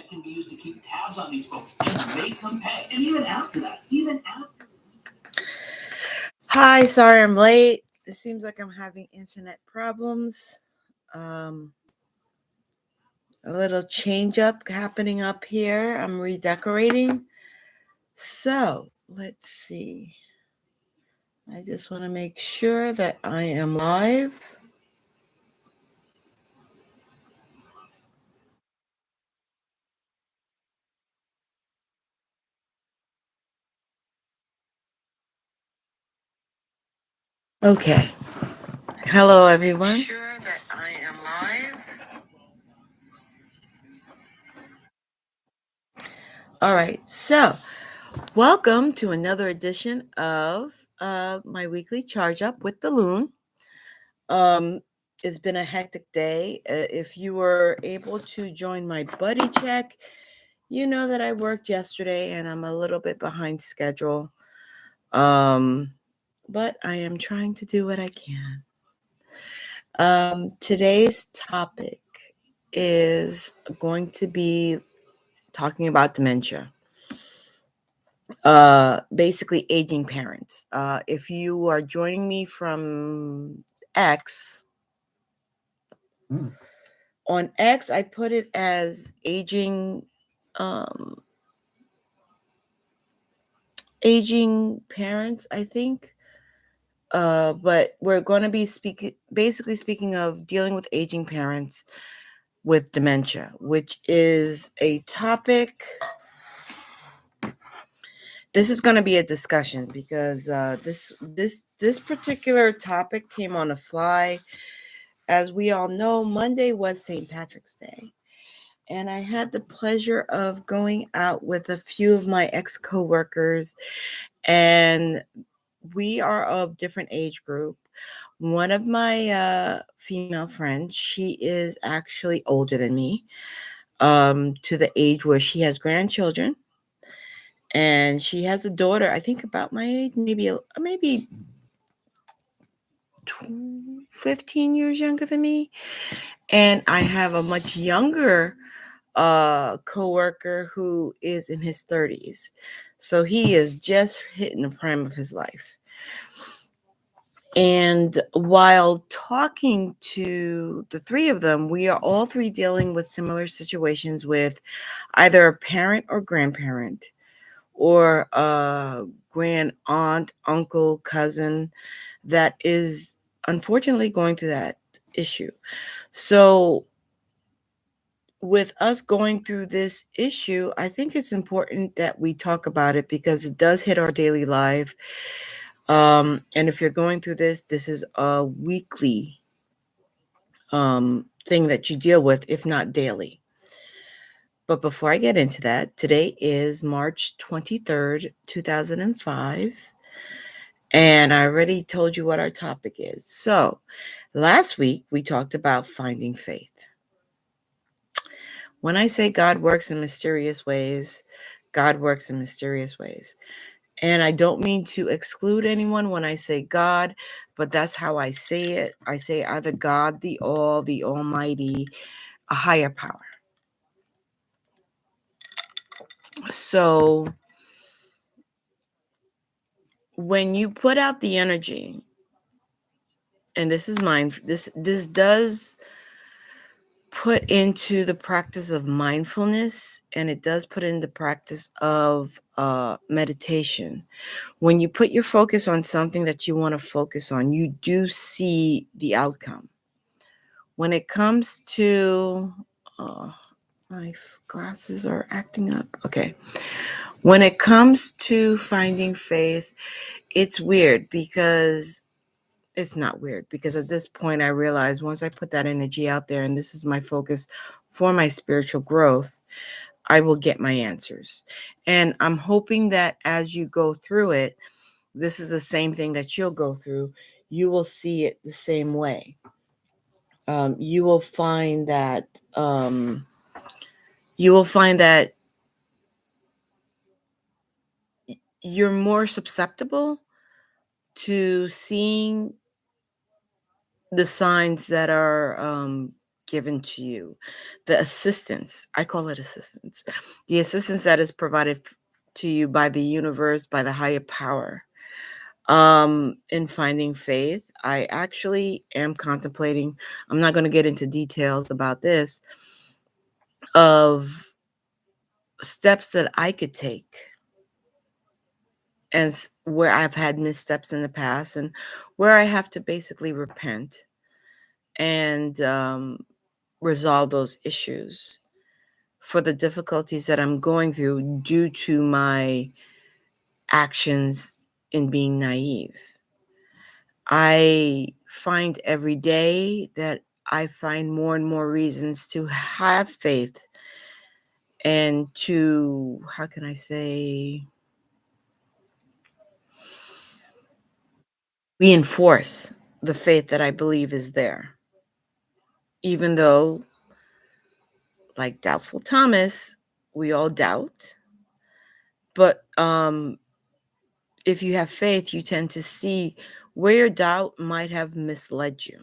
that can be used to keep tabs on these folks and make them pay. And even after that, even after. Hi, sorry I'm late. It seems like I'm having internet problems. Um, a little change up happening up here. I'm redecorating. So let's see. I just want to make sure that I am live. Okay. Hello, everyone. Sure that I am live. All right. So, welcome to another edition of my weekly charge up with the Loon. It's been a hectic day. If you were able to join my buddy check, you know that I worked yesterday and I'm a little bit behind schedule. But I am trying to do what I can. Today's topic is going to be talking about dementia. Basically aging parents. If you are joining me from X, on X, I put it as um, aging parents, I think. But we're going to be basically speaking of dealing with aging parents with dementia, which is a topic. This is going to be a discussion because this particular topic came on a fly. As we all know, Monday was St. Patrick's Day. And I had the pleasure of going out with a few of my ex-coworkers, and we are of different age group. One of my female friends, she is actually older than me, to the age where she has grandchildren, and she has a daughter, I think about my age, maybe 15 years younger than me. And I have a much younger coworker who is in his 30s. So he is just hitting the prime of his life. And while talking to the three of them, we are all three dealing with similar situations with either a parent or grandparent or a grand aunt, uncle, cousin that is unfortunately going through that issue. So with us going through this issue, I think it's important that we talk about it because it does hit our daily life. And if you're going through this is a weekly thing that you deal with, if not daily. But before I get into that, today is March 23rd, 2005. And I already told you what our topic is. So last week we talked about finding faith. When I say God works in mysterious ways, God works in mysterious ways. And I don't mean to exclude anyone when I say God, but that's how I say it. I say either God, the All, the Almighty, a higher power. So when you put out the energy, and this is mine, this does put into the practice of mindfulness, and it does put in the practice of meditation. When you put your focus on something that you want to focus on, you do see the outcome. When it comes to my glasses are acting up. Okay. When it comes to finding faith, it's weird because it's not weird because at this point I realize once I put that energy out there and this is my focus for my spiritual growth, I will get my answers. And I'm hoping that as you go through it, this is the same thing that you'll go through. You will see it the same way. You will find that you're more susceptible to seeing the signs that are given to you, the assistance, I call it assistance, the assistance that is provided to you by the universe, by the higher power. In finding faith, I actually am contemplating, I'm not going to get into details about this, of steps that I could take, and where I've had missteps in the past, and where I have to basically repent and resolve those issues for the difficulties that I'm going through due to my actions in being naive. I find every day that I find more and more reasons to have faith and to, how can I say, reinforce the faith that I believe is there. Even though, like doubtful Thomas, we all doubt. But if you have faith, you tend to see where your doubt might have misled you.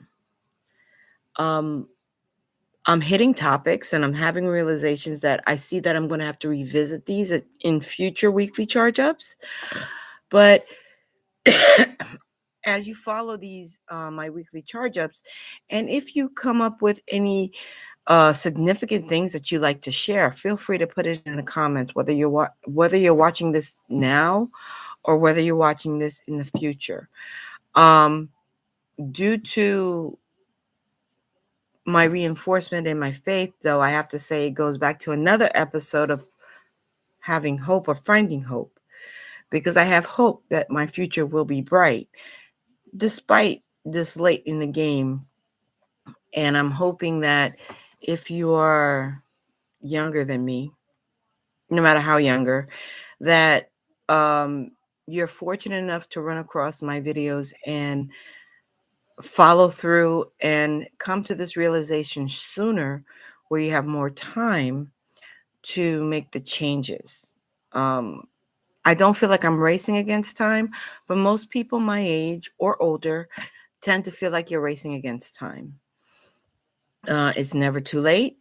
Um, I'm hitting topics and I'm having realizations that I see that I'm going to have to revisit these in future weekly charge ups. But as you follow these, my weekly charge ups, and if you come up with any significant things that you like to share, feel free to put it in the comments, whether you're watching this now or whether you're watching this in the future. Due to my reinforcement in my faith, though, I have to say it goes back to another episode of having hope or finding hope, because I have hope that my future will be bright despite this late in the game. And I'm hoping that if you are younger than me, no matter how younger, that you're fortunate enough to run across my videos and follow through and come to this realization sooner, where you have more time to make the changes. I don't feel like I'm racing against time, but most people my age or older tend to feel like you're racing against time. It's never too late,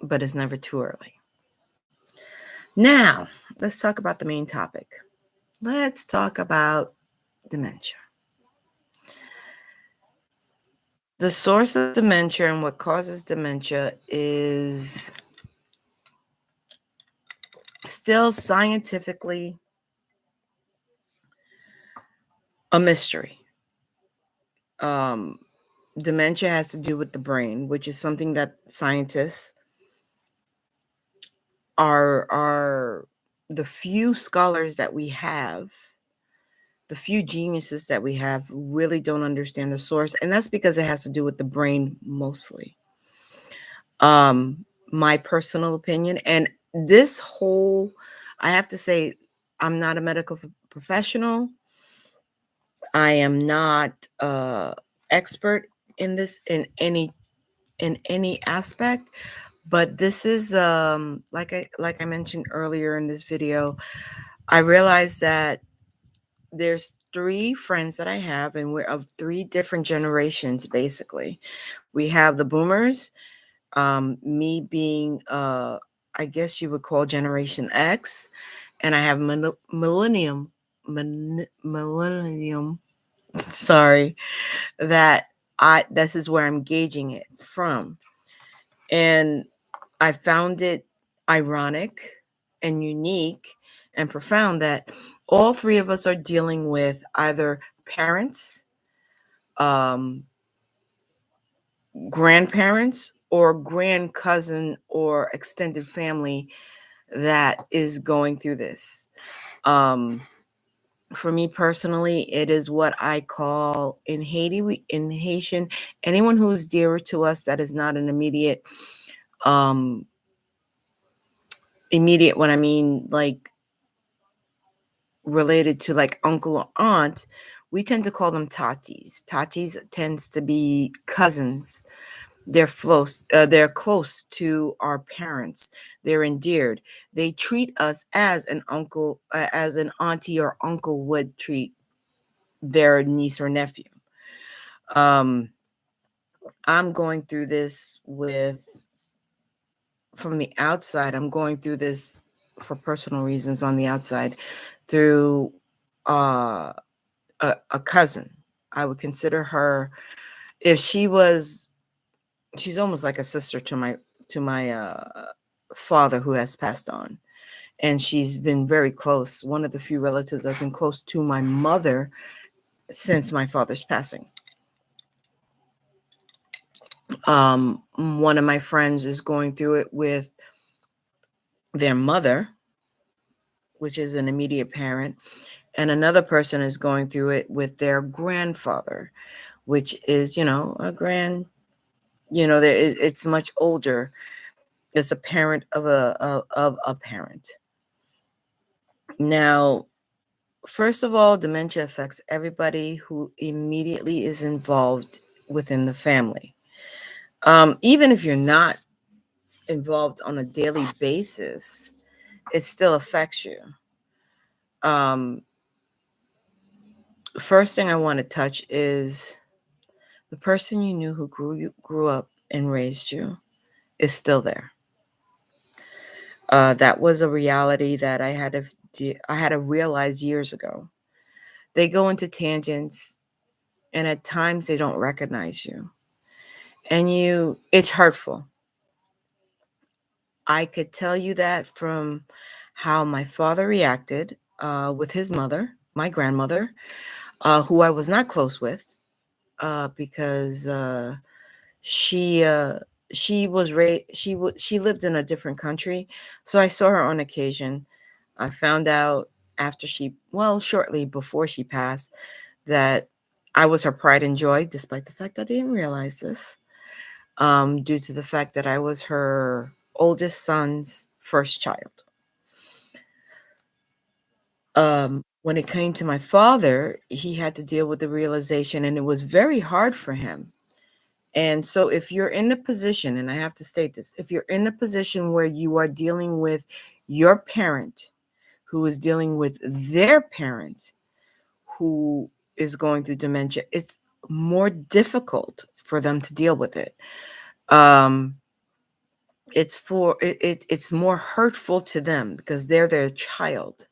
but it's never too early. Now, let's talk about the main topic. Let's talk about dementia. The source of dementia and what causes dementia is still scientifically a mystery. Dementia has to do with the brain, which is something that scientists are the few scholars that we have, the few geniuses that we have, really don't understand the source, and that's because it has to do with the brain mostly. My personal opinion, and this whole, I have to say, I'm not a medical professional. I am not expert in this in any aspect, but this is like I mentioned earlier in this video, I realized that there's 3 friends that I have, and we're of 3 different generations. Basically, we have the boomers, me being I guess you would call Generation X, and I have millennium sorry, that this is where I'm gauging it from. And I found it ironic and unique and profound that all 3 of us are dealing with either parents, um, grandparents, or grand cousin or extended family that is going through this. For me personally, it is what I call in Haitian, anyone who's dearer to us that is not an um, immediate when I mean like related to like uncle or aunt, we tend to call them tatis. Tatis tends to be cousins. They're close to our parents. They're endeared. They treat us as an uncle, as an auntie or uncle would treat their niece or nephew. Um, I'm going through this from the outside. I'm going through this for personal reasons on the outside through uh, a cousin. I would consider her, if she's almost like a sister to my father, who has passed on. And she's been very close, one of the few relatives that's been close to my mother since my father's passing. One of my friends is going through it with their mother, which is an immediate parent, and another person is going through it with their grandfather, which is, a grand, it's much older. It's a parent of a parent. Now, first of all, dementia affects everybody who immediately is involved within the family. Even if you're not involved on a daily basis, it still affects you. Um, First thing I want to touch is the person you knew who grew up and raised you is still there. That was a reality that I had to realize years ago. They go into tangents, and at times they don't recognize you, and it's hurtful. I could tell you that from how my father reacted with his mother, my grandmother, who I was not close with, because she uh, she lived in a different country, so I saw her on occasion. I found out shortly before she passed, that I was her pride and joy, despite the fact that I didn't realize this, due to the fact that I was her oldest son's first child. When it came to my father, he had to deal with the realization, and it was very hard for him. And so, if you're in a position, and I have to state this, if you're in a position where you are dealing with your parent who is dealing with their parent who is going through dementia, it's more difficult for them to deal with it. Um, it's more hurtful to them because they're their child.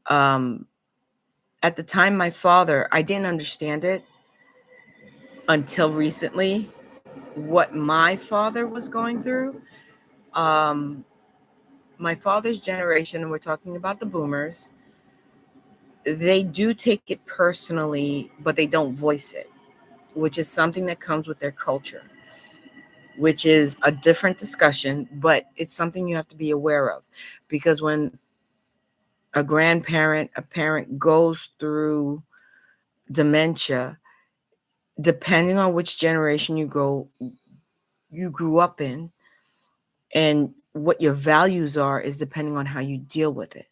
Um, at the time, my father, I didn't understand it until recently, what my father was going through. Um, my father's generation, and we're talking about the boomers, they do take it personally, but they don't voice it, which is something that comes with their culture, which is a different discussion, but it's something you have to be aware of. Because when a parent goes through dementia, depending on which generation you grew up in, and what your values are, is depending on how you deal with it.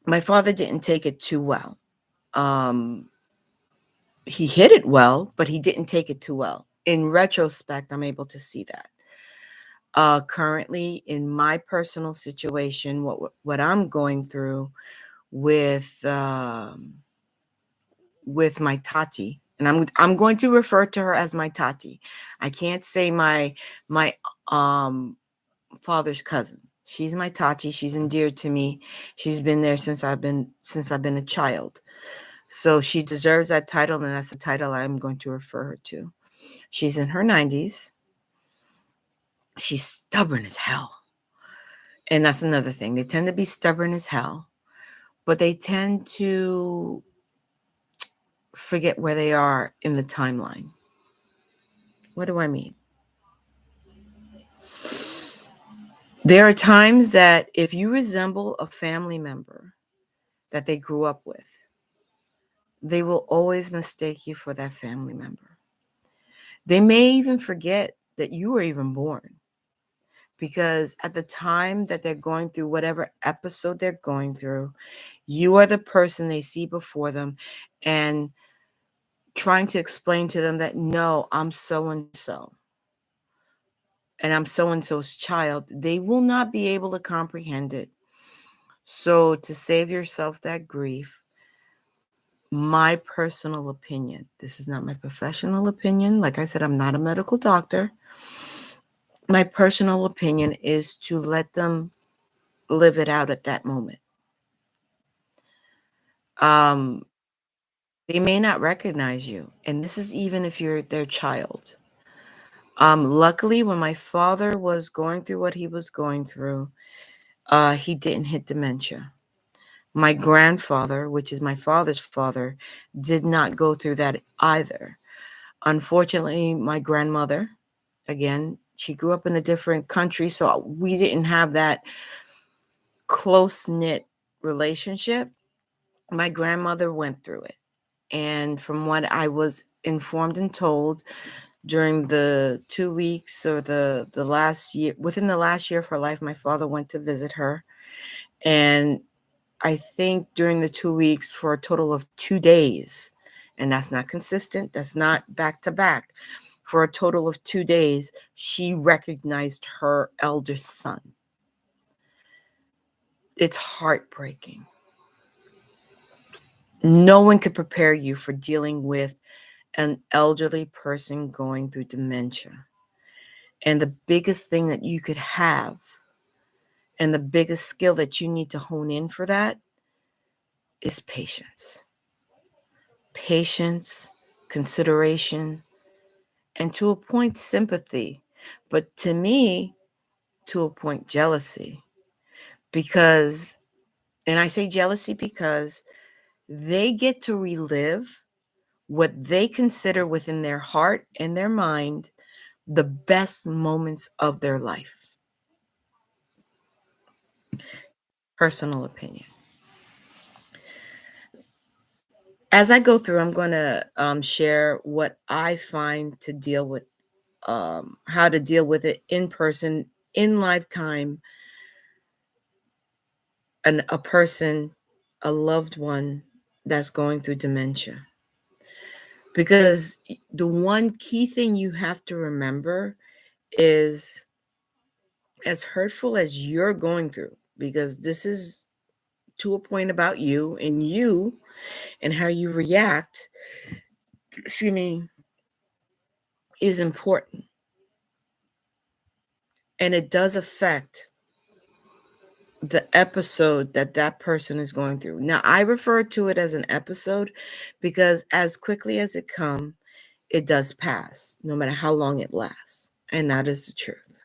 My father didn't take it too well. Um, he hid it well, but he didn't take it too well. In retrospect, I'm able to see that. Currently, in my personal situation, what I'm going through with my tati, and I'm going to refer to her as my tati. I can't say my um father's cousin. She's my tati. She's endeared to me. She's been there since I've been a child. So she deserves that title, and that's the title I'm going to refer her to. She's in her 90s. She's stubborn as hell. And that's another thing. They tend to be stubborn as hell, but they tend to forget where they are in the timeline. What do I mean? There are times that if you resemble a family member that they grew up with, they will always mistake you for that family member. They may even forget that you were even born, because at the time that they're going through whatever episode they're going through, you are the person they see before them, and trying to explain to them that, no, I'm so and so, and I'm so and so's child. They will not be able to comprehend it. So, to save yourself that grief, My personal opinion, this is not my professional opinion. Like I said, I'm not a medical doctor. My personal opinion is to let them live it out at that moment. Um, they may not recognize you, and this is even if you're their child. Luckily, when my father was going through what he was going through, he didn't hit dementia. My grandfather, which is my father's father, did not go through that either. Unfortunately, my grandmother, again, she grew up in a different country, so we didn't have that close knit relationship. My grandmother went through it. And from what I was informed and told during the 2 weeks or the last year, within the last year of her life, my father went to visit her. And I think during the 2 weeks for a total of 2 days, and that's not consistent, that's not back to back. For a total of 2 days, she recognized her eldest son. It's heartbreaking. No one could prepare you for dealing with an elderly person going through dementia. And the biggest thing that you could have, and the biggest skill that you need to hone in for that, is patience. Patience, consideration, and to a point, sympathy. But to me, to a point, jealousy. Because, and I say jealousy because they get to relive what they consider within their heart and their mind the best moments of their life. Personal opinion. As I go through, I'm going to share what I find to deal with, how to deal with it in person, in lifetime, a person, a loved one that's going through dementia. Because the one key thing you have to remember is, as hurtful as you're going through, because this is to a point about you and how you react, excuse me, is important. And it does affect the episode that that person is going through. Now, I refer to it as an episode because as quickly as it comes, it does pass, no matter how long it lasts. And that is the truth.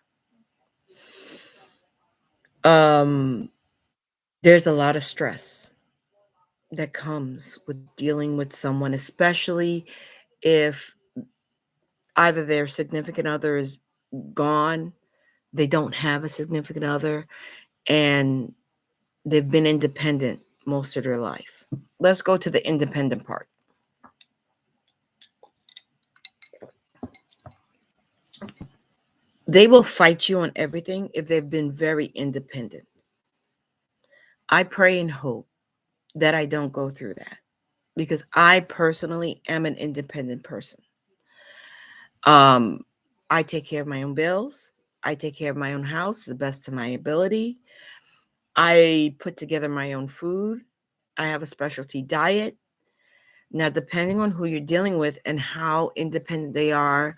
Um, there's a lot of stress that comes with dealing with someone, especially if either their significant other is gone, they don't have a significant other, and they've been independent most of their life. Let's go to the independent part. They will fight you on everything if they've been very independent. I pray and hope that I don't go through that because I personally am an independent person. Um, I take care of my own bills. I take care of my own house to the best of my ability. I put together my own food. I have a specialty diet. Now, depending on who you're dealing with and how independent they are,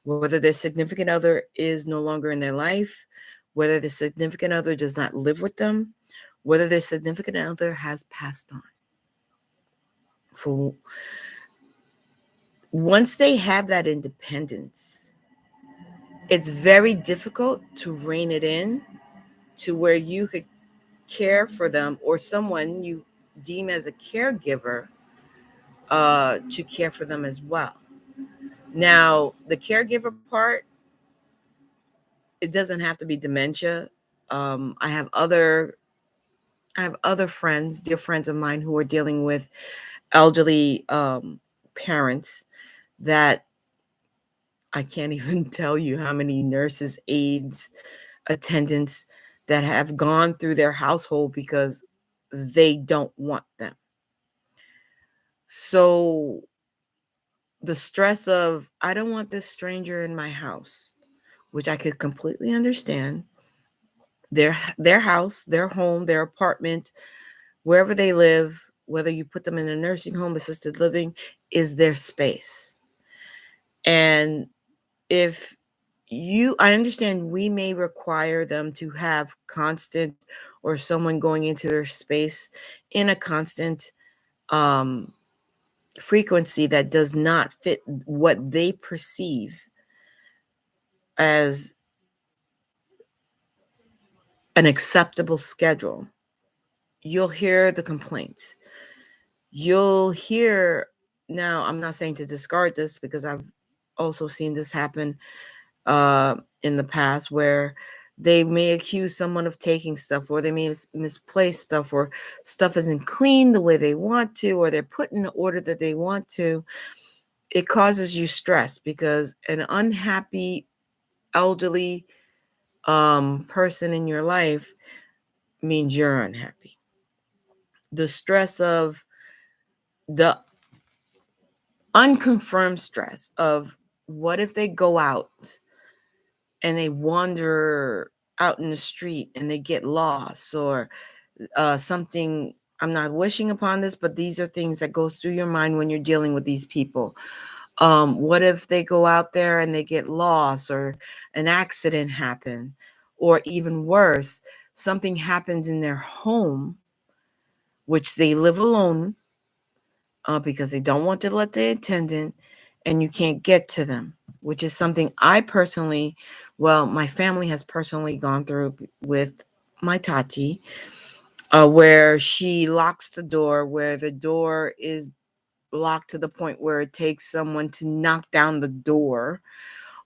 whether their significant other is no longer in their life, whether the significant other does not live with them, whether their significant other has passed on. For once they have that independence, it's very difficult to rein it in to where you could care for them or someone you deem as a caregiver to care for them as well. Now, the caregiver part, it doesn't have to be dementia. Um, I have other I have other friends, dear friends of mine, who are dealing with elderly parents that I can't even tell you how many nurses, aides, attendants that have gone through their household because they don't want them. So the stress of, I don't want this stranger in my house, which I could completely understand. Their house, their home, their apartment, wherever they live, whether you put them in a nursing home, assisted living, is their space. And if I understand we may require them to have constant, or someone going into their space in a constant um, frequency that does not fit what they perceive as an acceptable schedule. You'll hear the complaints. You'll hear, now, I'm not saying to discard this, because I've also seen this happen in the past, where they may accuse someone of taking stuff, or they may misplace stuff, or stuff isn't clean the way they want to, or they're put in the order that they want to. It causes you stress, because an unhappy elderly person in your life means you're unhappy. The stress of the unconfirmed stress of, what if they go out and they wander out in the street and they get lost, or something. I'm not wishing upon this, but these are things that go through your mind when you're dealing with these people. What if they go out there and they get lost, or an accident happen, or even worse, something happens in their home, which they live alone, because they don't want to let the attendant, and you can't get to them, which is something I personally, well, my family has personally gone through with my touchy, where she locks the door, where the door is locked to the point where it takes someone to knock down the door,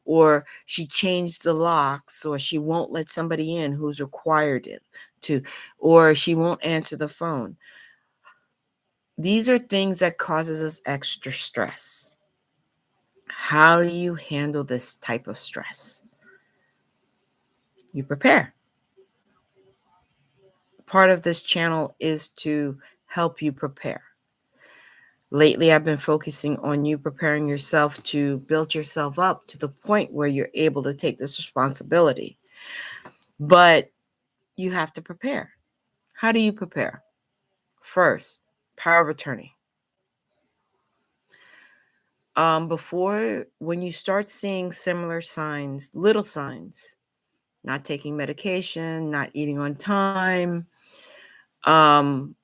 or she changed the locks, or she won't let somebody in who's required it to, or she won't answer the phone. These are things that causes us extra stress. How do you handle this type of stress? You prepare. Part of this channel is to help you prepare. Lately, I've been focusing on you preparing yourself to build yourself up to the point where you're able to take this responsibility. But you have to prepare. How do you prepare? First, power of attorney. Before, when you start seeing similar signs, little signs, not taking medication, not eating on time, um,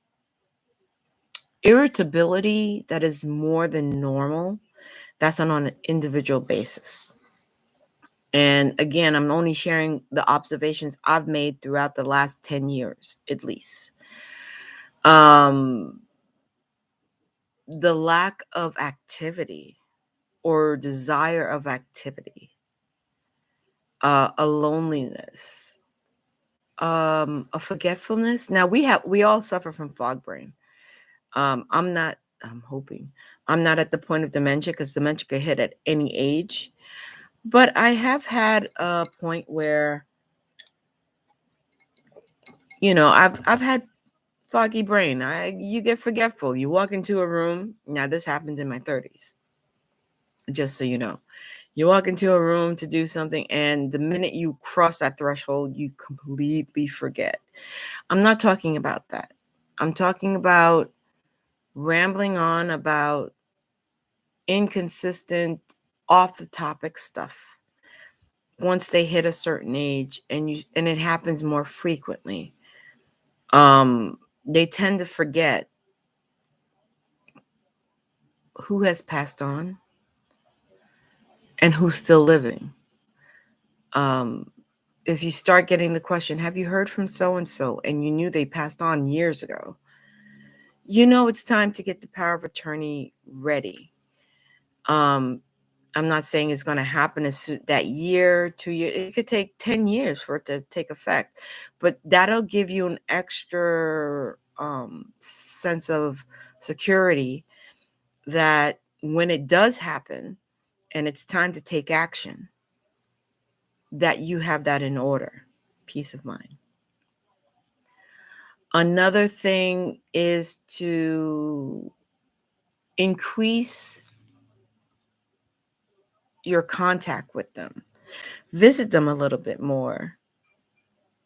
irritability that is more than normal, that's on an individual basis. And again, I'm only sharing the observations I've made throughout the last 10 years, at least. Um, the lack of activity or desire of activity, a loneliness, a forgetfulness. Now we all suffer from fog brain. I'm hoping I'm not at the point of dementia, because dementia could hit at any age. But I have had a point where, I've had foggy brain. You get forgetful. You walk into a room. Now this happened in my 30s. Just so you know. You walk into a room to do something, and the minute you cross that threshold, you completely forget. I'm not talking about that. I'm talking about rambling on about inconsistent, off the topic stuff. Once they hit a certain age, and it happens more frequently, they tend to forget who has passed on and who's still living. If you start getting the question, have you heard from so and so, and you knew they passed on years ago, it's time to get the power of attorney ready. I'm not saying it's going to happen that year, 2 years. It could take 10 years for it to take effect, but that'll give you an extra sense of security that when it does happen and it's time to take action, that you have that in order. Peace of mind. Another thing is to increase your contact with them. Visit them a little bit more.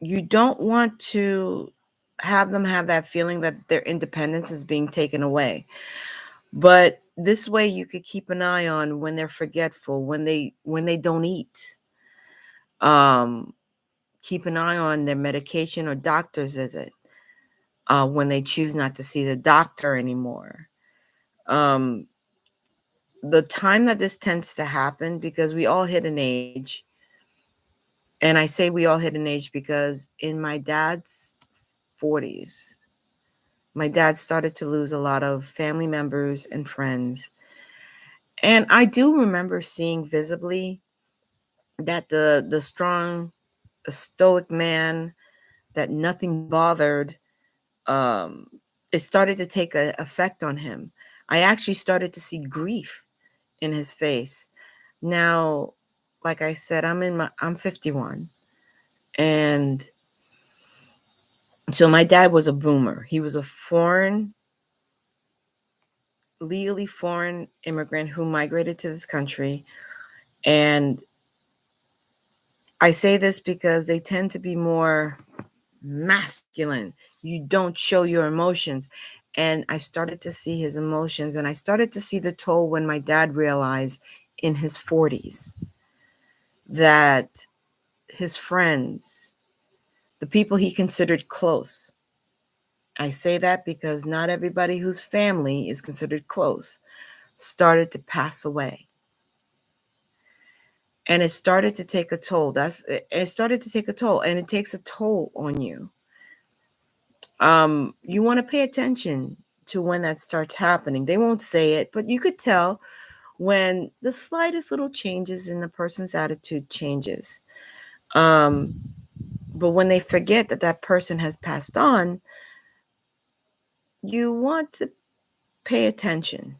You don't want to have them have that feeling that their independence is being taken away. But this way you could keep an eye on when they're forgetful, when they don't eat. Um, Keep an eye on their medication or doctor's visit, when they choose not to see the doctor anymore. Um, the time that this tends to happen, because we all hit an age, and I say we all hit an age because in my dad's 40s, my dad started to lose a lot of family members and friends. And I do remember seeing visibly that the strong, the stoic man that nothing bothered, um, it started to take a effect on him. I actually started to see grief in his face. Now, like I said, I'm 51, and so my dad was a boomer. He was a legally foreign immigrant who migrated to this country. And I say this because they tend to be more masculine. You don't show your emotions. And I started to see his emotions, and I started to see the toll when my dad realized in his 40s that his friends, the people he considered close, I say that because not everybody whose family is considered close, started to pass away. And it started to take a toll. It started to take a toll, and it takes a toll on you. You want to pay attention to when that starts happening. They won't say it, but you could tell when the slightest little changes in a person's attitude changes. Um, but when they forget that that person has passed on, you want to pay attention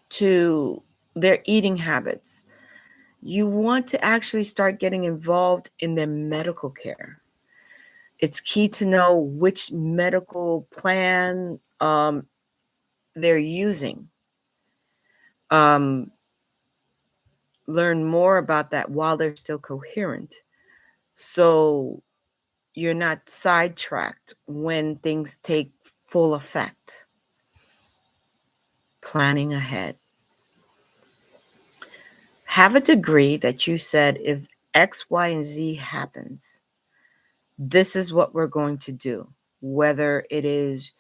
to their eating habits. You want to actually start getting involved in their medical care. It's key to know which medical plan they're using. Um, Learn more about that while they're still coherent. So you're not sidetracked when things take full effect. Planning ahead. Have a degree that you said if X, Y, and Z happens, this is what we're going to do. Whether it is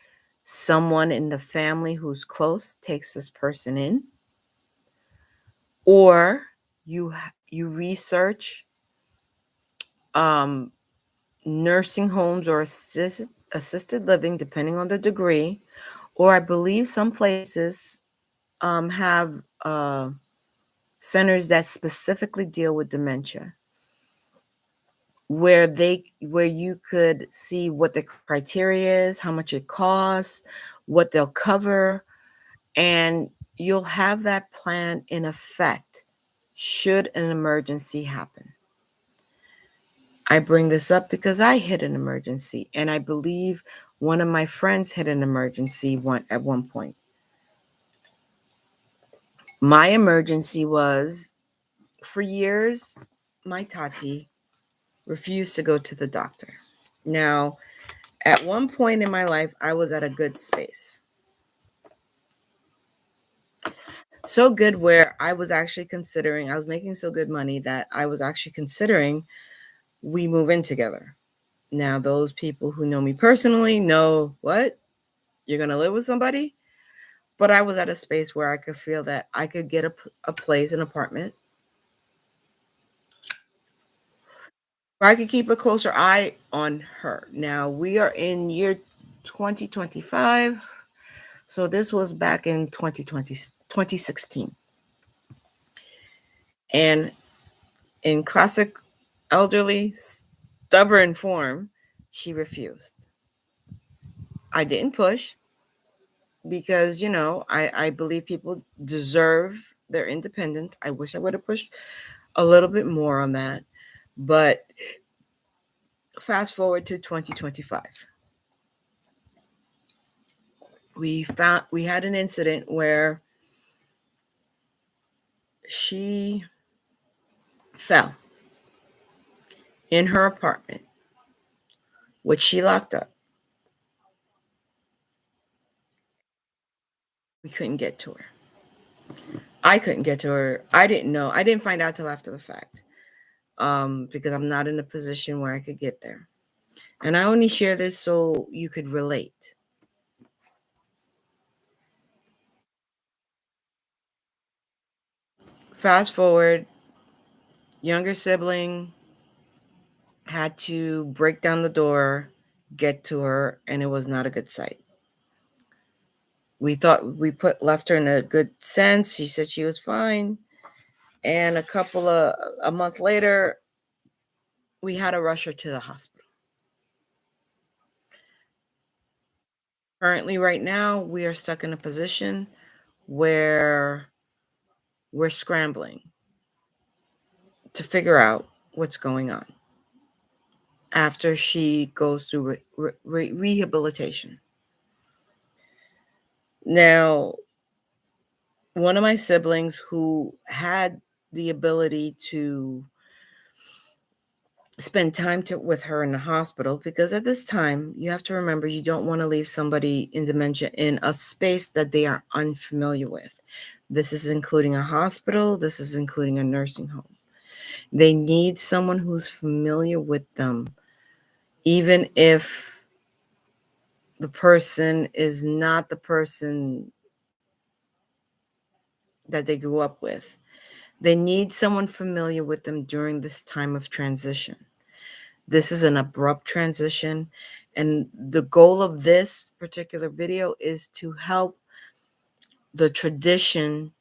someone in the family who's close takes this person in, or you research um, nursing homes or assisted living, depending on the degree, or I believe some places have centers that specifically deal with dementia, where you could see what the criteria is, how much it costs, what they'll cover, and you'll have that plan in effect should an emergency happen. I bring this up because I hit an emergency, and I believe one of my friends hit an emergency at one point. My emergency was, for years, my tati refused to go to the doctor. Now, at one point in my life, I was at a good space. So good where I was making so good money that I was actually considering we move in together. Now, those people who know me personally know what? You're going to live with somebody? But I was at a space where I could feel that I could get a place, an apartment, where I could keep a closer eye on her. Now, we are in year 2025. So this was back in 2016. And in classic elderly, stubborn form, she refused. I didn't push because, I believe people deserve their independence. I wish I would have pushed a little bit more on that. But fast forward to 2025. We had an incident where she fell in her apartment which she locked up. We couldn't get to her. I couldn't get to her. I didn't know. I didn't find out till after the fact, because I'm not in a position where I could get there. And I only share this so you could relate. Fast forward, younger sibling had to break down the door, get to her, and it was not a good sight. We thought we left her in a good sense. She said she was fine. And a month later, we had to rush her to the hospital. Currently, right now, we are stuck in a position where we're scrambling to figure out what's going on after she goes through rehabilitation. Now, one of my siblings who had the ability to spend time with her in the hospital, because at this time, you have to remember, you don't want to leave somebody in dementia in a space that they are unfamiliar with. This is including a hospital, this is including a nursing home. They need someone who's familiar with them, even if the person is not the person that they grew up with. They need someone familiar with them during this time of transition. This is an abrupt transition, and the goal of this particular video is to help the transition,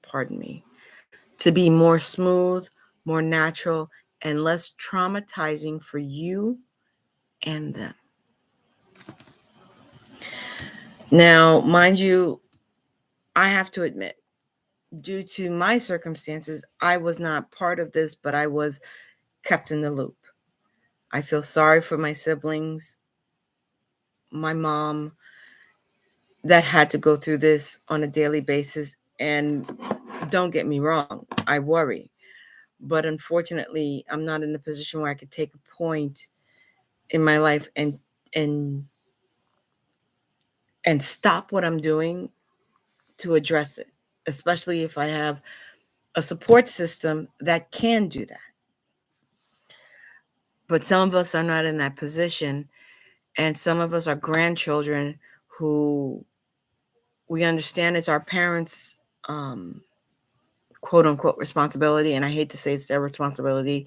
pardon me, to be more smooth, more natural, and less traumatizing for you and them. Now, mind you, I have to admit, due to my circumstances, I was not part of this, but I was kept in the loop. I feel sorry for my siblings, my mom, that had to go through this on a daily basis. And don't get me wrong, I worry. But unfortunately, I'm not in a position where I could take a point in my life and and stop what I'm doing to address it, especially if I have a support system that can do that. But some of us are not in that position, and some of us are grandchildren who we understand it's our parents' quote unquote responsibility. And I hate to say it's their responsibility.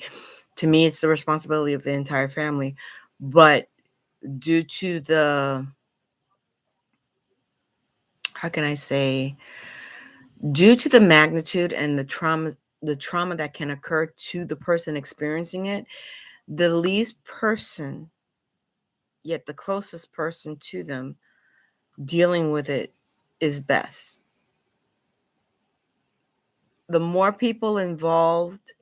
To me, it's the responsibility of the entire family. But due to how can I say, due to the magnitude and the trauma that can occur to the person experiencing it, the least person, yet the closest person to them dealing with it is best. The more people involved,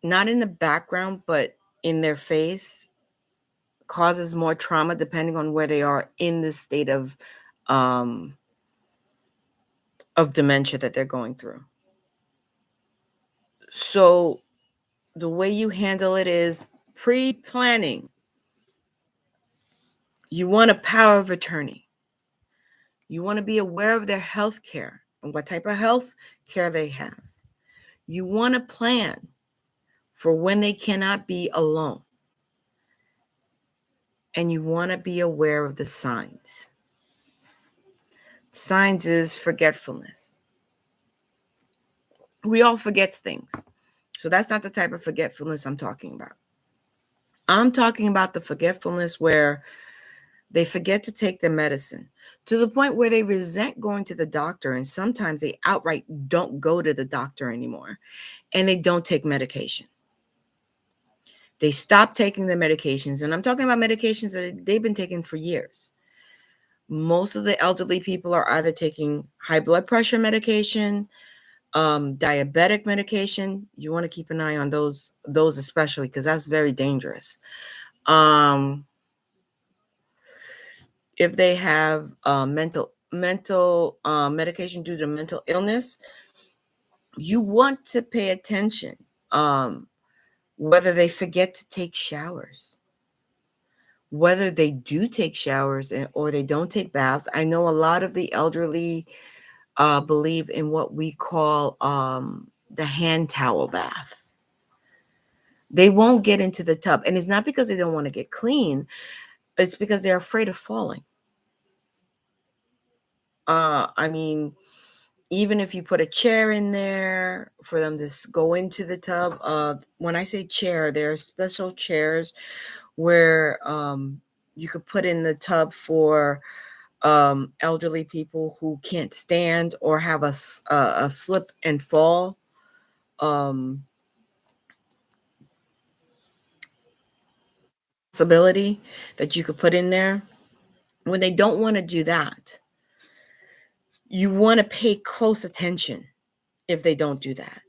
not in the background, but in their face, causes more trauma depending on where they are in the state um, of dementia that they're going through. So the way you handle it is pre-planning. You want a power of attorney. You want to be aware of their health care and what type of health care they have. You want to plan for when they cannot be alone. And you want to be aware of the signs. Signs is forgetfulness. We all forget things. So that's not the type of forgetfulness I'm talking about. I'm talking about the forgetfulness where they forget to take their medicine to the point where they resent going to the doctor. And sometimes they outright don't go to the doctor anymore, and they don't take medication. They stop taking the medications. And I'm talking about medications that they've been taking for years. Most of the elderly people are either taking high blood pressure medication, diabetic medication. You want to keep an eye on those especially, because that's very dangerous. If they have mental medication due to mental illness, you want to pay attention. whether they forget to take showers, whether they do take showers or they don't take baths. I know a lot of the elderly believe in what we call the hand towel bath. They won't get into the tub. And it's not because they don't want to get clean, it's because they're afraid of falling. I mean, even if you put a chair in there for them to go into the tub, when I say chair, there are special chairs where you could put in the tub for elderly people who can't stand or have a slip and fall um, possibility that you could put in there. When they don't want to do that, you want to pay close attention if they don't do that.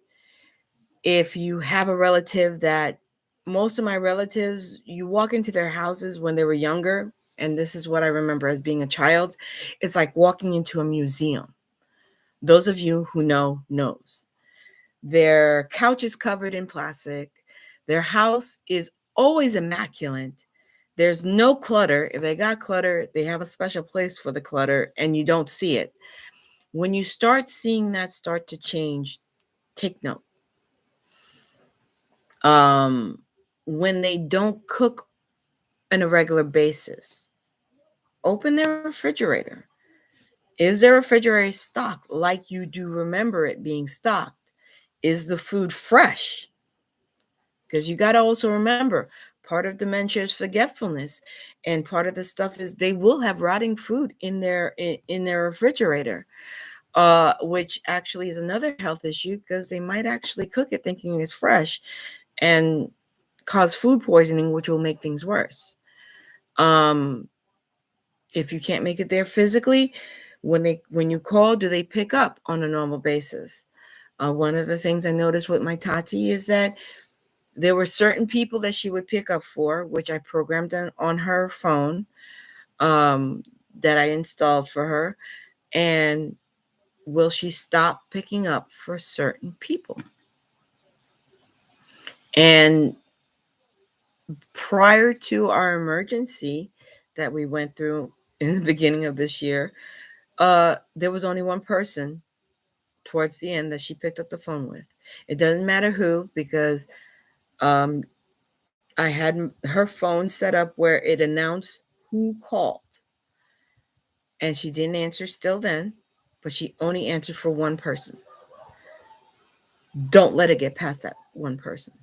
If you have a relative that, most of my relatives, you walk into their houses when they were younger, and this is what I remember as being a child, it's like walking into a museum. Those of you who know knows. Their couch is covered in plastic. Their house is always immaculate. There's no clutter. If they got clutter, they have a special place for the clutter and you don't see it. When you start seeing that start to change, take note. Um, when they don't cook on a regular basis, open their refrigerator. Is their refrigerator stocked like you do remember it being stocked? Is the food fresh? Because you got to also remember, part of dementia is forgetfulness, and part of the stuff is they will have rotting food in their refrigerator, which actually is another health issue because they might actually cook it thinking it's fresh and cause food poisoning, which will make things worse. Um, if you can't make it there physically, when you call, do they pick up on a normal basis? One of the things I noticed with my Tati is that there were certain people that she would pick up for, which I programmed on her phone, that I installed for her. And will she stop picking up for certain people? And prior to our emergency that we went through in the beginning of this year, there was only one person towards the end that she picked up the phone with. It doesn't matter who, because um, I had her phone set up where it announced who called. And she didn't answer still then, but she only answered for one person. Don't let it get past that one person.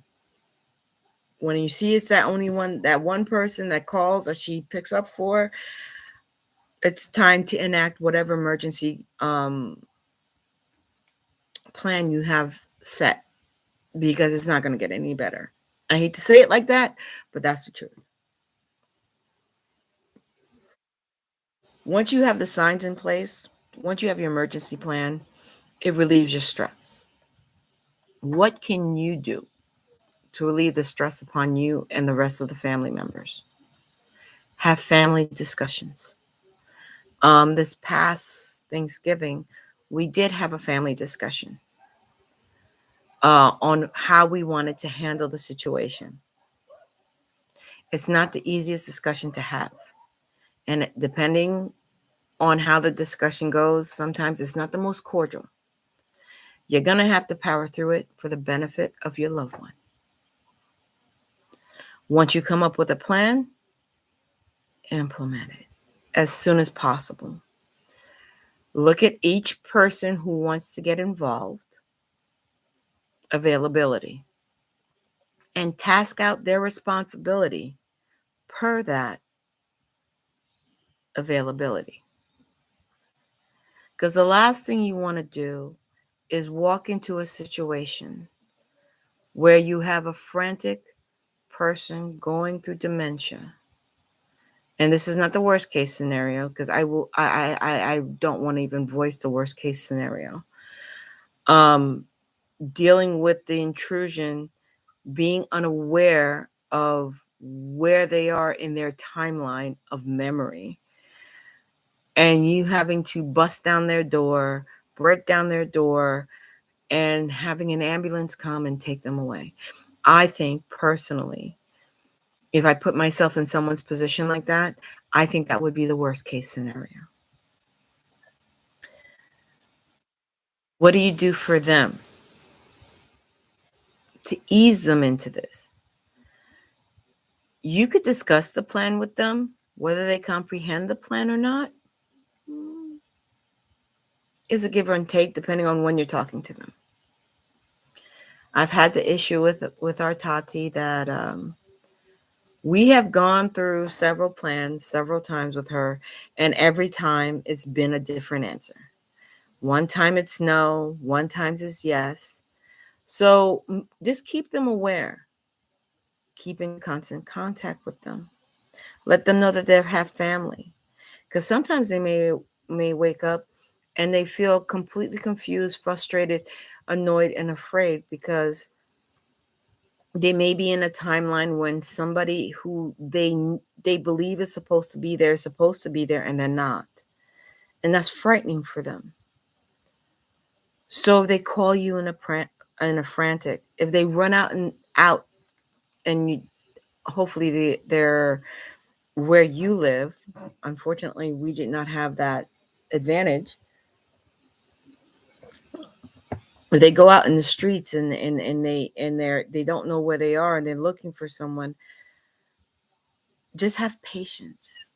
When you see it's that one person that calls or she picks up for, it's time to enact whatever emergency plan you have set, because it's not going to get any better. I hate to say it like that, but that's the truth. Once you have the signs in place, once you have your emergency plan, it relieves your stress. What can you do to relieve the stress upon you and the rest of the family members? Have family discussions. This past Thanksgiving, we did have a family discussion on how we wanted to handle the situation. It's not the easiest discussion to have. And depending on how the discussion goes, sometimes it's not the most cordial. You're going to have to power through it for the benefit of your loved one. Once you come up with a plan, implement it as soon as possible. Look at each person who wants to get involved, availability, and task out their responsibility per that availability. Because the last thing you want to do is walk into a situation where you have a frantic person going through dementia. And this is not the worst case scenario, because I don't want to even voice the worst case scenario. Dealing with the intrusion, being unaware of where they are in their timeline of memory, and you having to bust down their door, break down their door, and having an ambulance come and take them away. I think personally, if I put myself in someone's position like that, I think that would be the worst case scenario. What do you do for them to ease them into this? You could discuss the plan with them, whether they comprehend the plan or not is a give and take depending on when you're talking to them. I've had the issue with our Tati that we have gone through several plans several times with her, and every time it's been a different answer. One time it's no, one times it's yes. So just keep them aware. Keep in constant contact with them. Let them know that they have family, because sometimes they may wake up and they feel completely confused, frustrated, annoyed, and afraid because they may be in a timeline when somebody who they believe is supposed to be there, and they're not, and that's frightening for them. So if they call you in a frantic, if they run out, and hopefully they're where you live. Unfortunately, we did not have that advantage. If they go out in the streets and they don't know where they are and they're looking for someone, just have patience.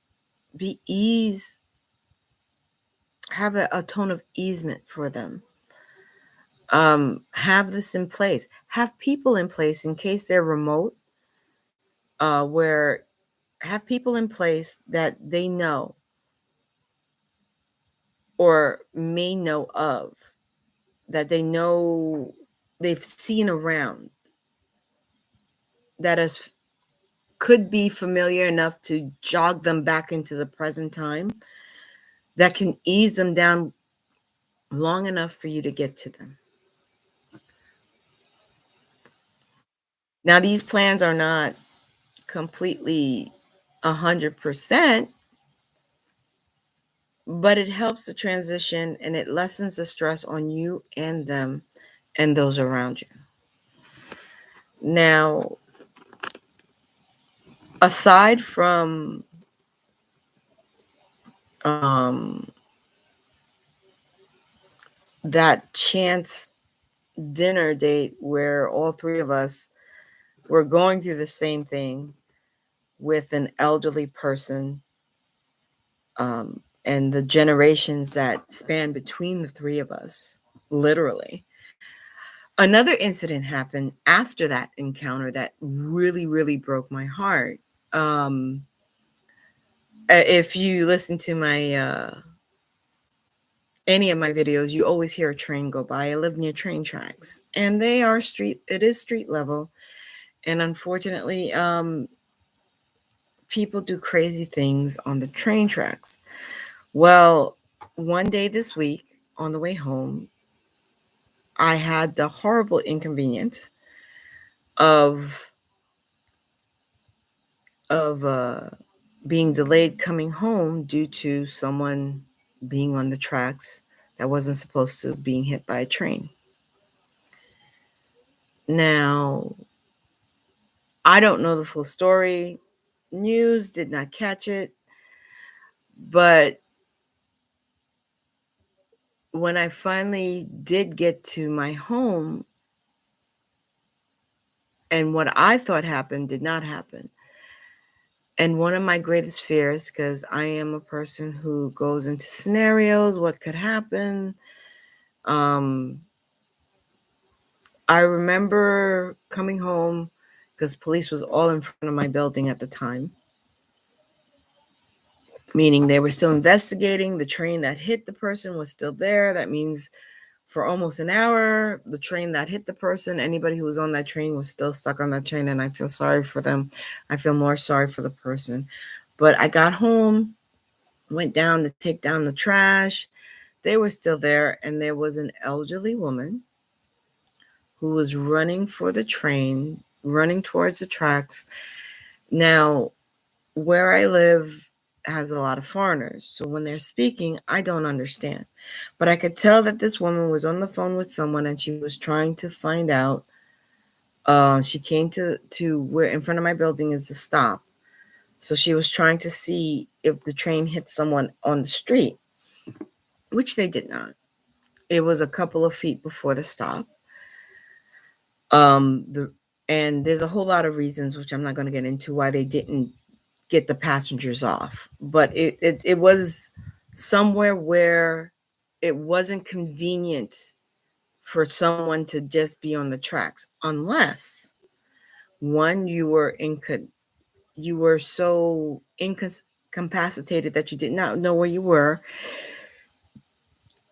Be ease Have a tone of easement for them. Have this in place. Have people in place in case they're remote. Where Have people in place that they know or may know of, that they know they've seen around, that is could be familiar enough to jog them back into the present time, that can ease them down long enough for you to get to them. Now, these plans are not completely 100%, but it helps the transition and it lessens the stress on you and them and those around you. Now, aside from um, that chance dinner date where all three of us were going through the same thing with an elderly person, and the generations that span between the three of us, literally. Another incident happened after that encounter that really, really broke my heart. Um, if you listen to my any of my videos, you always hear a train go by. I live near train tracks, and they are street. It is street level, and unfortunately, people do crazy things on the train tracks. Well, one day this week on the way home, I had the horrible inconvenience of of being delayed coming home due to someone being on the tracks that wasn't supposed to, being hit by a train. Now, I don't know the full story. News did not catch it, but when I finally did get to my home and what I thought happened did not happen. And one of my greatest fears, because I am a person who goes into scenarios, what could happen. Um, I remember coming home because police was all in front of my building at the time, meaning they were still investigating. The train that hit the person was still there. That means for almost an hour, the train that hit the person, anybody who was on that train was still stuck on that train, and I feel sorry for them. I feel more sorry for the person. But I got home, went down to take down the trash. They were still there, and there was an elderly woman who was running for the train, running towards the tracks. Now, where I live has a lot of foreigners, so when they're speaking, I don't understand. But I could tell that this woman was on the phone with someone and she was trying to find out She came to where in front of my building is the stop. So she was trying to see if the train hit someone on the street, which they did not. It was a couple of feet before the stop. The and there's a whole lot of reasons which I'm not going to get into why they didn't get the passengers off, but it was somewhere where it wasn't convenient for someone to just be on the tracks, unless one you were so incapacitated that you did not know where you were,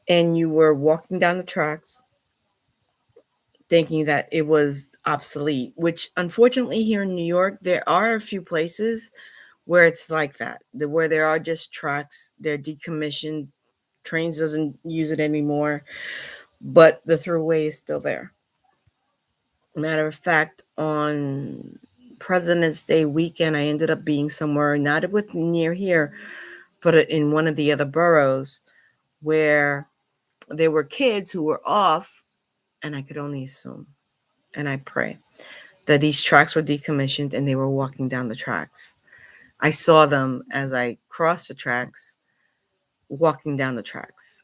and you were walking down the tracks thinking that it was obsolete, which unfortunately here in New York there are a few places where it's like that, where there are just tracks, they're decommissioned, trains doesn't use it anymore, but the throughway is still there. Matter of fact, on President's Day weekend, I ended up being somewhere not with near here, but in one of the other boroughs where there were kids who were off, and I could only assume, and I pray that these tracks were decommissioned and they were walking down the tracks. I saw them as I crossed the tracks, walking down the tracks.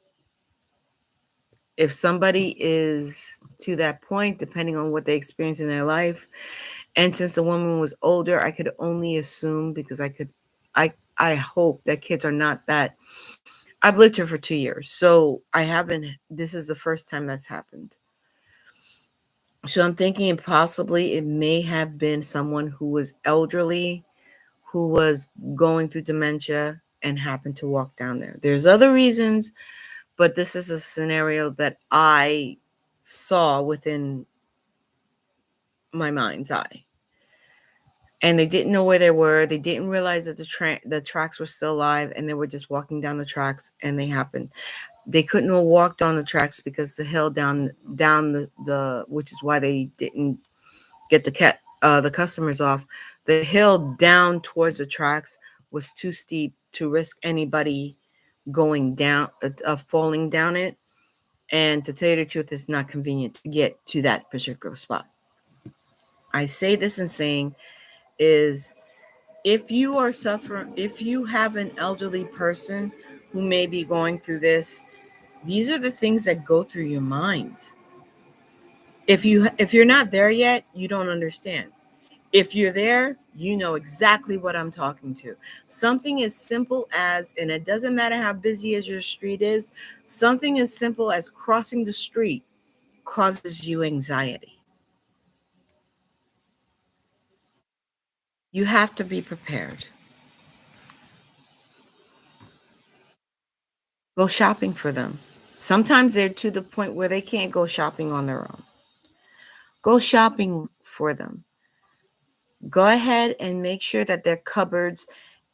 If somebody is to that point, depending on what they experience in their life, and since the woman was older, I could only assume, because I hope that kids are not that. I've lived here for 2 years, so I haven't. This is the first time that's happened. So I'm thinking possibly it may have been someone who was elderly, who was going through dementia and happened to walk down there. There's other reasons, but this is a scenario that I saw within my mind's eye. And they didn't know where they were. They didn't realize that the tracks were still alive, and they were just walking down the tracks, and they happened. They couldn't have walked on the tracks because the hill down the which is why they didn't get the customers off. The hill down towards the tracks was too steep to risk anybody going down, falling down it. And to tell you the truth, it's not convenient to get to that particular spot. I say this in saying is, if you are suffering, if you have an elderly person who may be going through this, these are the things that go through your mind. If you're not there yet, you don't understand. If you're there, you know exactly what I'm talking to. Something as simple as, and it doesn't matter how busy as your street is, something as simple as crossing the street causes you anxiety. You have to be prepared. Go shopping for them. Sometimes they're to the point where they can't go shopping on their own. Go shopping for them. Go ahead and make sure that their cupboards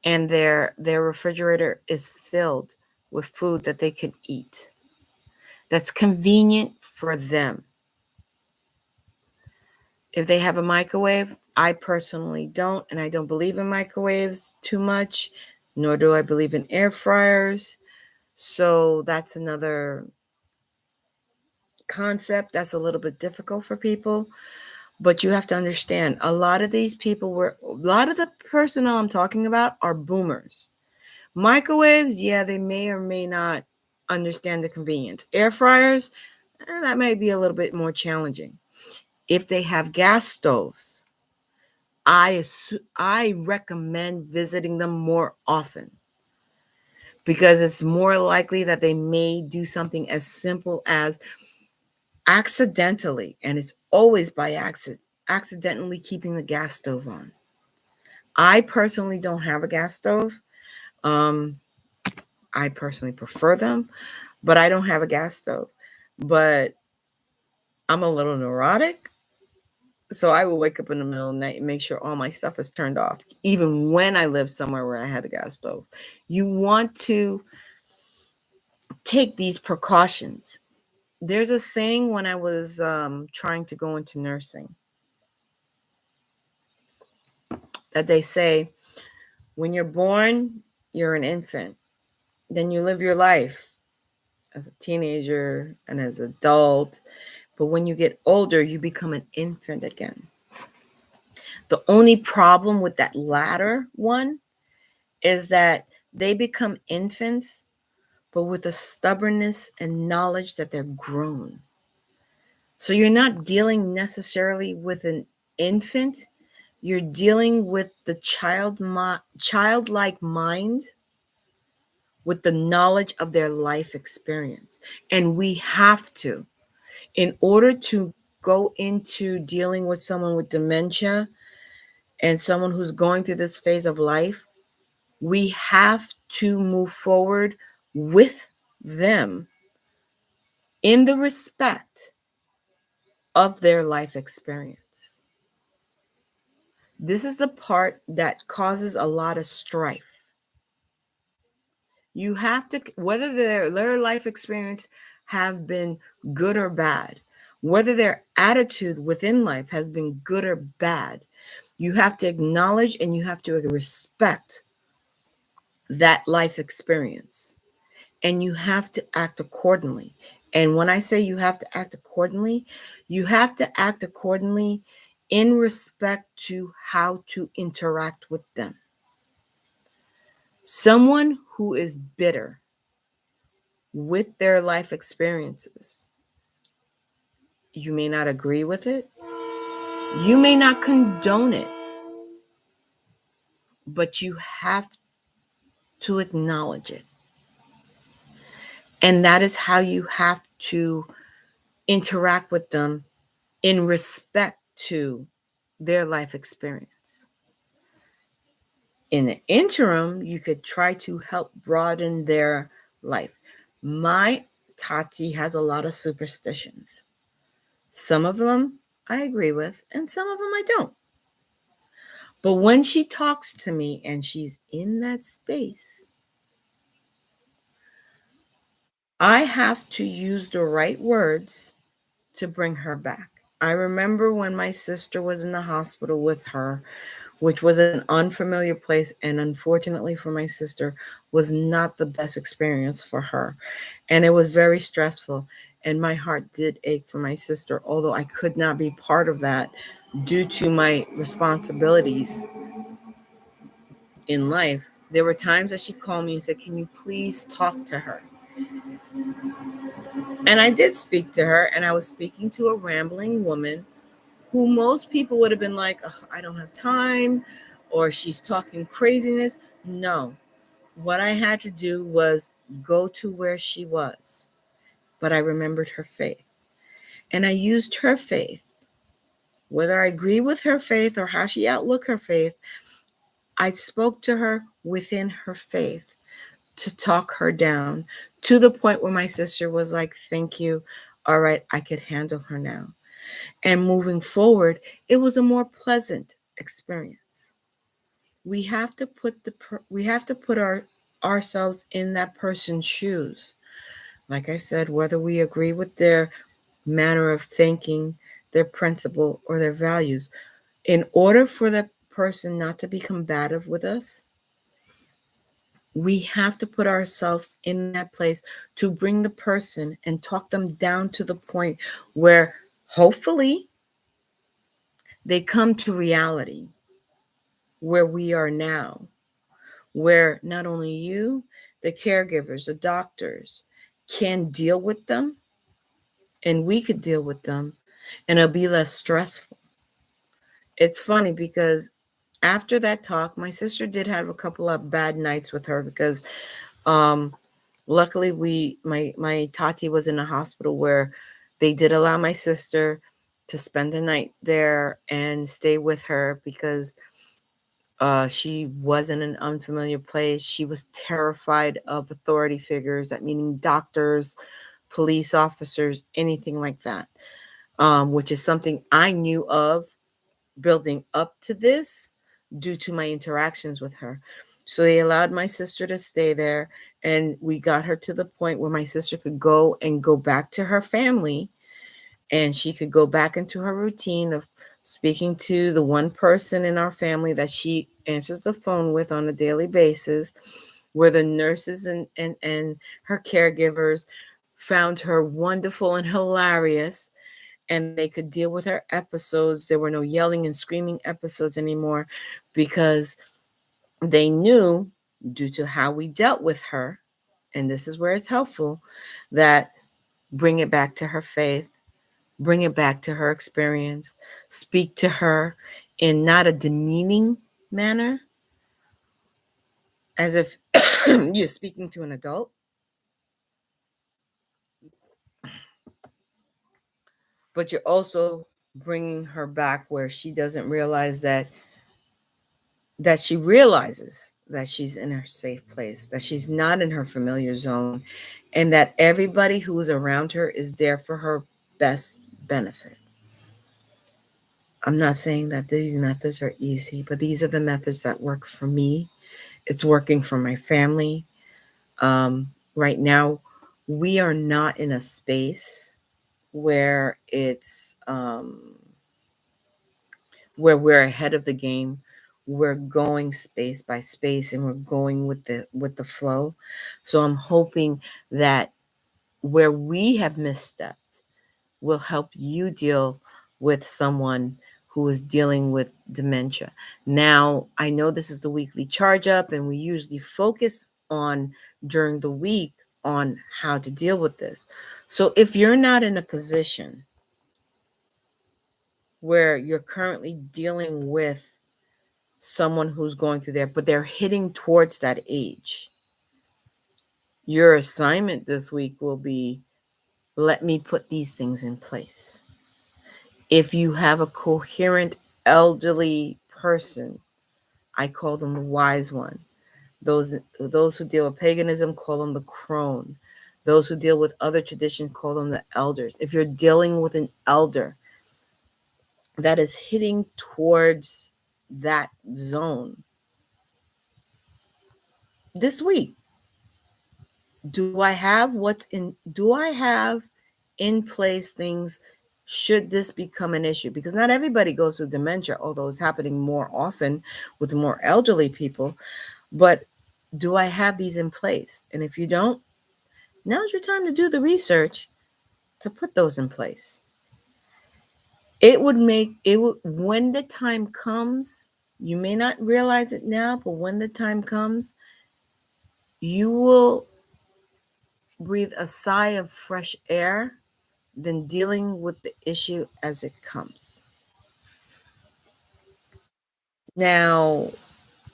and their refrigerator is filled with food that they can eat. That's convenient for them. If they have a microwave, I personally don't, and I don't believe in microwaves too much, nor do I believe in air fryers. So that's another concept that's a little bit difficult for people. But you have to understand, a lot of these people a lot of the personnel I'm talking about are boomers. Microwaves, yeah, they may or may not understand the convenience. Air fryers, that may be a little bit more challenging. If they have gas stoves, I recommend visiting them more often, because it's more likely that they may do something as simple as accidentally, and it's always by accident, accidentally keeping the gas stove on. I personally don't have a gas stove. Um, I personally prefer them, but I don't have a gas stove. But I'm a little neurotic, so I will wake up in the middle of the night and make sure all my stuff is turned off, even when I live somewhere where I had a gas stove. You want to take these precautions. There's a saying when I was trying to go into nursing that they say, when you're born, you're an infant. Then you live your life as a teenager and as an adult. But when you get older, you become an infant again. The only problem with that latter one is that they become infants, but with a stubbornness and knowledge that they're grown. So you're not dealing necessarily with an infant, you're dealing with the childlike mind with the knowledge of their life experience. And we have to, in order to go into dealing with someone with dementia and someone who's going through this phase of life, we have to move forward with them in the respect of their life experience. This is the part that causes a lot of strife. You have to, whether their life experience have been good or bad, whether their attitude within life has been good or bad, you have to acknowledge and you have to respect that life experience. And you have to act accordingly. And when I say you have to act accordingly, you have to act accordingly in respect to how to interact with them. Someone who is bitter with their life experiences, you may not agree with it, you may not condone it, but you have to acknowledge it. And that is how you have to interact with them in respect to their life experience. In the interim, you could try to help broaden their life. My Tati has a lot of superstitions. Some of them I agree with, and some of them I don't. But when she talks to me and she's in that space, I have to use the right words to bring her back. I remember when my sister was in the hospital with her, which was an unfamiliar place, and unfortunately for my sister, was not the best experience for her. And it was very stressful. And my heart did ache for my sister, although I could not be part of that due to my responsibilities in life. There were times that she called me and said, "Can you please talk to her?" And I did speak to her, and I was speaking to a rambling woman who most people would have been like, "Ugh, I don't have time," or "She's talking craziness." No, what I had to do was go to where she was, but I remembered her faith. And I used her faith, whether I agree with her faith or how she outlooked her faith, I spoke to her within her faith to talk her down to the point where my sister was like, "Thank you. All right, I could handle her now." And moving forward, it was a more pleasant experience. We have to put ourselves in that person's shoes. Like I said, whether we agree with their manner of thinking, their principle, or their values, in order for that person not to be combative with us, we have to put ourselves in that place to bring the person and talk them down to the point where hopefully they come to reality where we are now, where not only you, the caregivers, the doctors can deal with them and we could deal with them and it'll be less stressful. It's funny because after that talk, my sister did have a couple of bad nights with her because um luckily my Tati was in a hospital where they did allow my sister to spend the night there and stay with her because she was in an unfamiliar place. She was terrified of authority figures, that meaning doctors, police officers, anything like that, which is something I knew of building up to this due to my interactions with her. So they allowed my sister to stay there, and we got her to the point where my sister could go back to her family and she could go back into her routine of speaking to the one person in our family that she answers the phone with on a daily basis, where the nurses and her caregivers found her wonderful and hilarious. and they could deal with her episodes. There were no yelling and screaming episodes anymore because they knew, due to how we dealt with her, and this is where it's helpful, that bring it back to her faith, bring it back to her experience, speak to her in not a demeaning manner, as if you're speaking to an adult, but you're also bringing her back where she doesn't realize that she realizes that she's in her safe place, that she's not in her familiar zone, and that everybody who is around her is there for her best benefit. I'm not saying that these methods are easy, but these are the methods that work for me. It's working for my family. Right now, we are not in a space where where we're ahead of the game. We're going space by space, and we're going with the flow. So I'm hoping that where we have misstepped will help you deal with someone who is dealing with dementia. Now, I know this is the weekly charge up, and we usually focus on during the week on how to deal with this. So if you're not in a position where you're currently dealing with someone who's going through there, but they're hitting towards that age, your assignment this week will be, let me put these things in place. If you have a coherent elderly person, I call them the wise one. Those who deal with paganism, call them the crone. Those who deal with other traditions, call them the elders. If you're dealing with an elder that is hitting towards that zone this week, do I have in place things should this become an issue? Because not everybody goes through dementia, although it's happening more often with more elderly people. But do I have these in place? And if you don't, now's your time to do the research to put those in place. When the time comes, you may not realize it now, but when the time comes, you will breathe a sigh of fresh air than dealing with the issue as it comes. Now,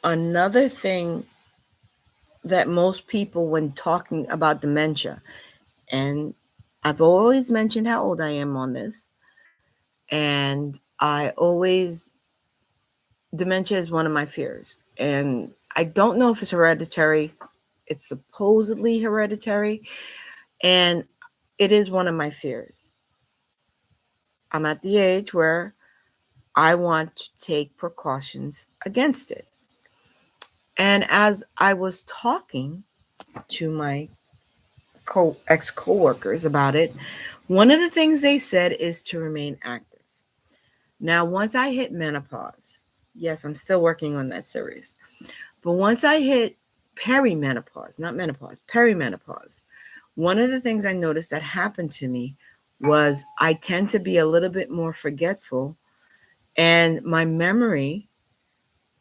another thing that most people, when talking about dementia, and I've always mentioned how old I am on this, and dementia is one of my fears. And I don't know if it's hereditary. It's supposedly hereditary, and it is one of my fears. I'm at the age where I want to take precautions against it. And as I was talking to my ex-coworkers about it, one of the things they said is to remain active. Now, once I hit menopause, yes, I'm still working on that series, but once I hit perimenopause, not menopause, perimenopause, one of the things I noticed that happened to me was I tend to be a little bit more forgetful, and my memory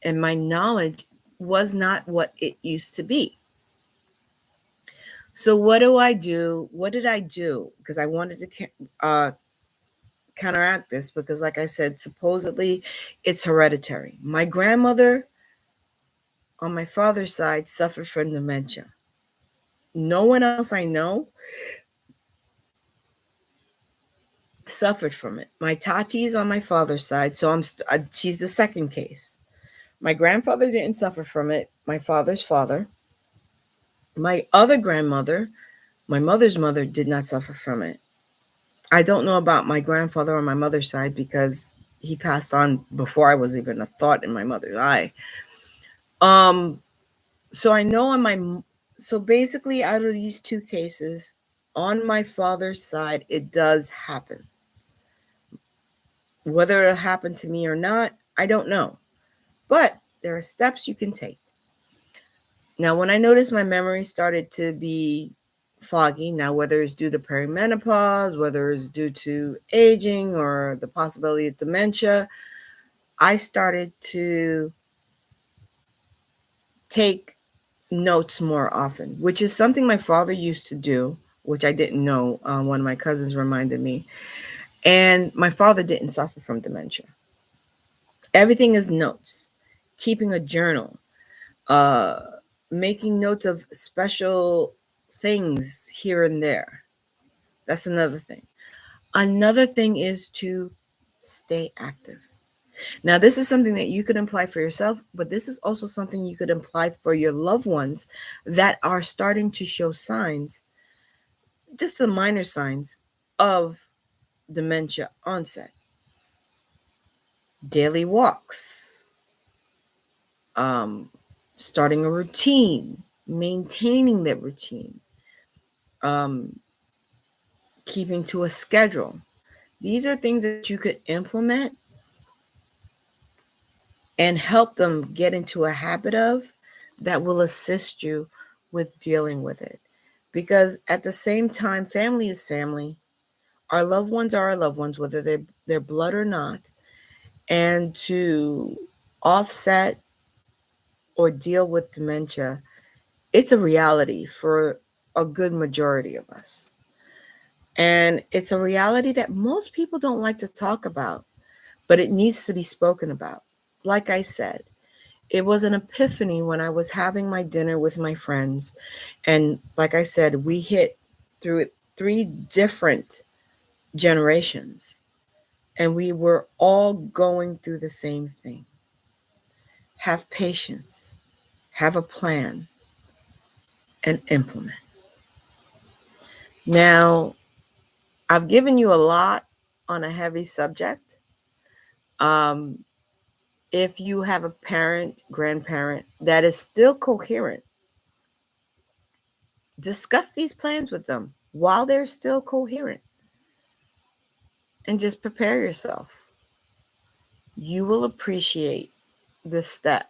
and my knowledge was not what it used to be. So what do I do? What did I do? Because I wanted to counteract this, because like I said, supposedly it's hereditary. My grandmother on my father's side suffered from dementia. No one else I know suffered from it. My tati is on my father's side, so she's the second case. My grandfather didn't suffer from it. My father's father. My other grandmother, my mother's mother, did not suffer from it. I don't know about my grandfather on my mother's side because he passed on before I was even a thought in my mother's eye. Um, so I know so basically out of these two cases, on my father's side, it does happen. Whether it'll happen to me or not, I don't know. But there are steps you can take. Now, when I noticed my memory started to be foggy. Now, whether it's due to perimenopause, whether it's due to aging or the possibility of dementia, I started to take notes more often, which is something my father used to do, which I didn't know. One of my cousins reminded me. And my father didn't suffer from dementia. Everything is notes, keeping a journal, uh, making notes of special things here and there. That's another thing. Another thing is to stay active. Now, this is something that you could imply for yourself, but this is also something you could imply for your loved ones that are starting to show signs, just the minor signs of dementia onset. Daily walks, um, starting a routine, maintaining that routine, um, keeping to a schedule. These are things that you could implement and help them get into a habit of that will assist you with dealing with it. Because at the same time, family is family. Our loved ones are our loved ones, whether they're blood or not. And to offset or deal with dementia, it's a reality for a good majority of us. And it's a reality that most people don't like to talk about, but it needs to be spoken about. Like I said, it was an epiphany when I was having my dinner with my friends. And like I said, we hit through it 3 different generations, and we were all going through the same thing. Have patience, have a plan, and implement. Now, I've given you a lot on a heavy subject. Um, if you have a parent, grandparent that is still coherent, discuss these plans with them while they're still coherent and just prepare yourself. You will appreciate this step.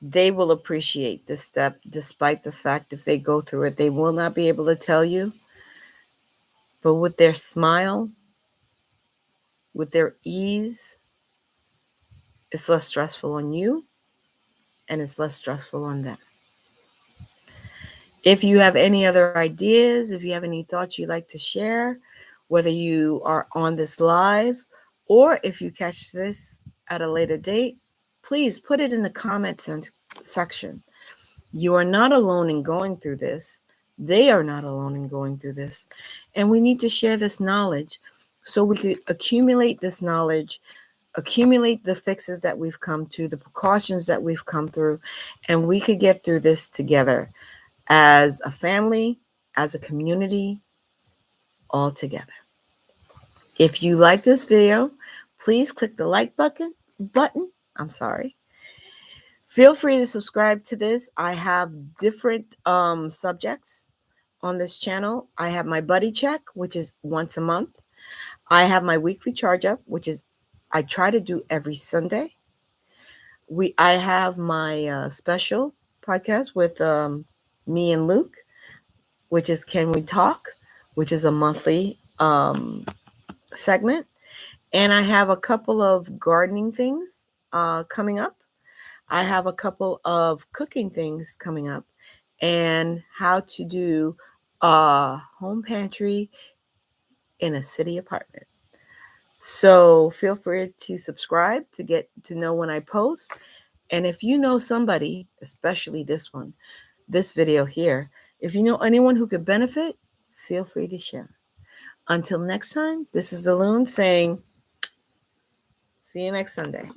They will appreciate this step despite the fact if they go through it, they will not be able to tell you. But with their smile, with their ease, it's less stressful on you and it's less stressful on them. If you have any other ideas, if you have any thoughts you'd like to share, whether you are on this live or if you catch this at a later date, please put it in the comments section. You are not alone in going through this. They are not alone in going through this. And we need to share this knowledge so we could accumulate this knowledge, accumulate the fixes that we've come to, the precautions that we've come through, and we could get through this together as a family, as a community, all together. If you like this video, please click the like button. I'm sorry. Feel free to subscribe to this. I have different subjects on this channel. I have my buddy check, which is once a month. I have my weekly charge up, which is I try to do every Sunday. I have my special podcast with me and Luke, which is Can We Talk, which is a monthly segment. And I have a couple of gardening things coming up. I have a couple of cooking things coming up and how to do a home pantry in a city apartment. So feel free to subscribe to get to know when I post. And if you know somebody, especially this video here, if you know anyone who could benefit, feel free to share. Until next time, this is the Loon saying, see you next Sunday.